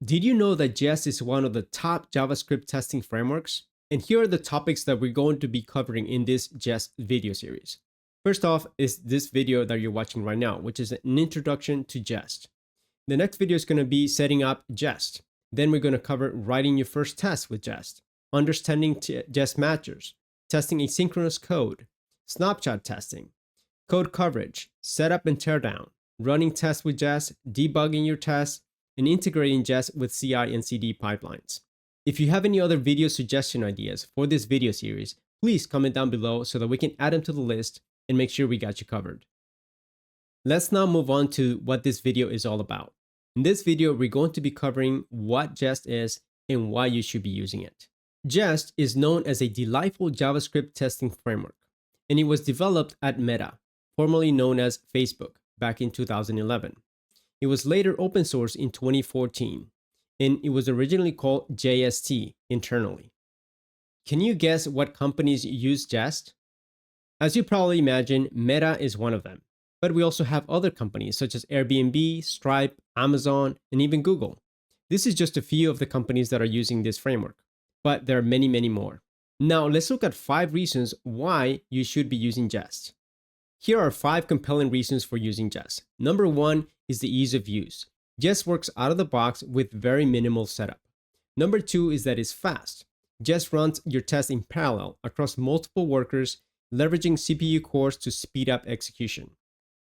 Did you know that Jest is one of the top JavaScript testing frameworks? And here are the topics that we're going to be covering in this Jest video series. First off is this video that you're watching right now, which is an introduction to Jest. The next video is going to be setting up Jest. Then we're going to cover writing your first test with Jest, understanding Jest matchers, testing asynchronous code, snapshot testing, code coverage, setup and teardown, running tests with Jest, debugging your tests, and integrating Jest with CI and CD pipelines. If you have any other video suggestion ideas for this video series, please comment down below so that we can add them to the list and make sure we got you covered. Let's now move on to what this video is all about. In this video, we're going to be covering what Jest is and why you should be using it. Jest is known as a delightful JavaScript testing framework, and it was developed at Meta, formerly known as Facebook, back in 2011. It was later open sourced in 2014, and it was originally called JST internally. Can you guess what companies use Jest? As you probably imagine, Meta is one of them, but we also have other companies such as Airbnb, Stripe, Amazon, and even Google. This is just a few of the companies that are using this framework, but there are many, many more. Now let's look at 5 reasons why you should be using Jest. Here are 5 compelling reasons for using Jest. Number 1 is the ease of use. Jest works out of the box with very minimal setup. Number 2 is that it's fast. Jest runs your test in parallel across multiple workers, leveraging CPU cores to speed up execution.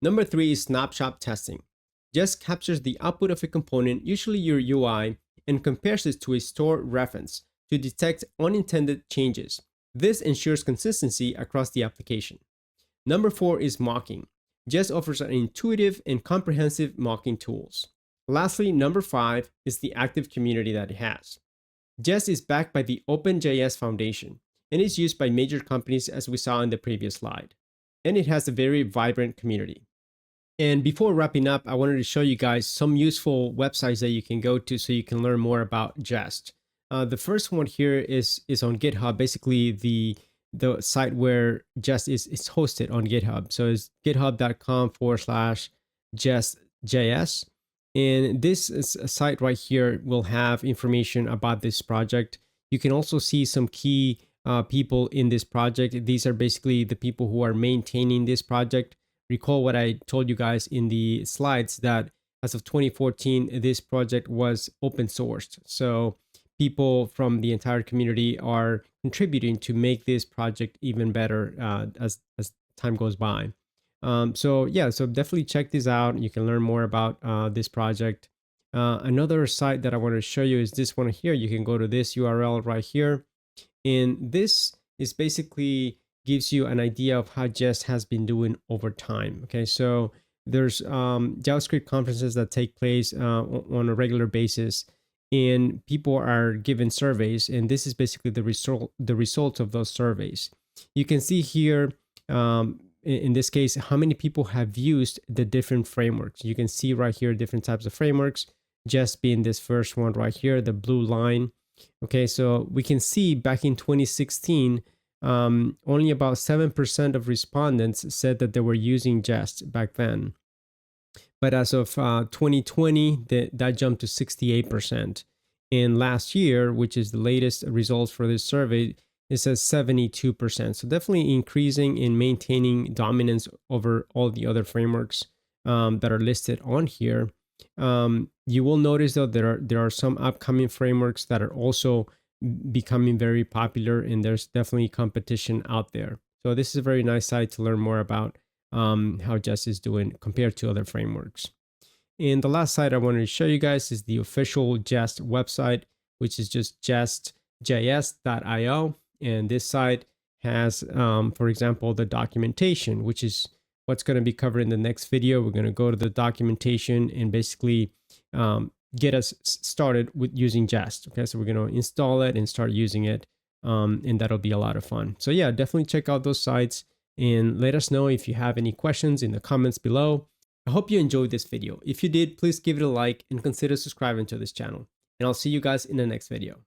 Number 3 is snapshot testing. Jest captures the output of a component, usually your UI, and compares it to a stored reference to detect unintended changes. This ensures consistency across the application. Number 4 is mocking. Jest offers an intuitive and comprehensive mocking tools. Lastly, number 5 is the active community that it has. Jest is backed by the OpenJS Foundation and is used by major companies as we saw in the previous slide. And it has a very vibrant community. And before wrapping up, I wanted to show you guys some useful websites that you can go to so you can learn more about Jest. The first one here is on GitHub, basically the site where Jest is hosted on GitHub. So it's github.com/Jest.js. And this is a site right here will have information about this project. You can also see some key people in this project. These are basically the people who are maintaining this project. Recall what I told you guys in the slides that as of 2014, this project was open sourced. So people from the entire community are contributing to make this project even better as time goes by. So definitely check this out. You can learn more about this project. Another site that I want to show you is this one here. You can go to this URL right here. And this is basically gives you an idea of how Jest has been doing over time. Okay, so there's JavaScript conferences that take place on a regular basis, and people are given surveys, and this is basically the results of those surveys. You can see here, in this case, how many people have used the different frameworks. You can see right here different types of frameworks, Jest being this first one right here, the blue line. Okay, so we can see back in 2016, only about 7% of respondents said that they were using Jest back then. But as of 2020, that jumped to 68%. And last year, which is the latest results for this survey, it says 72%. So definitely increasing and maintaining dominance over all the other frameworks that are listed on here. You will notice though there are some upcoming frameworks that are also becoming very popular, and there's definitely competition out there. So this is a very nice site to learn more about how Jest is doing compared to other frameworks. And the last site I wanted to show you guys is the official Jest website, which is just jest.js.io. And this site has, for example, the documentation, which is what's going to be covered in the next video. We're going to go to the documentation and basically get us started with using Jest. Okay, so we're going to install it and start using it, and that'll be a lot of fun. So yeah, definitely check out those sites and let us know if you have any questions in the comments below. I hope you enjoyed this video. If you did, please give it a like and consider subscribing to this channel. And I'll see you guys in the next video.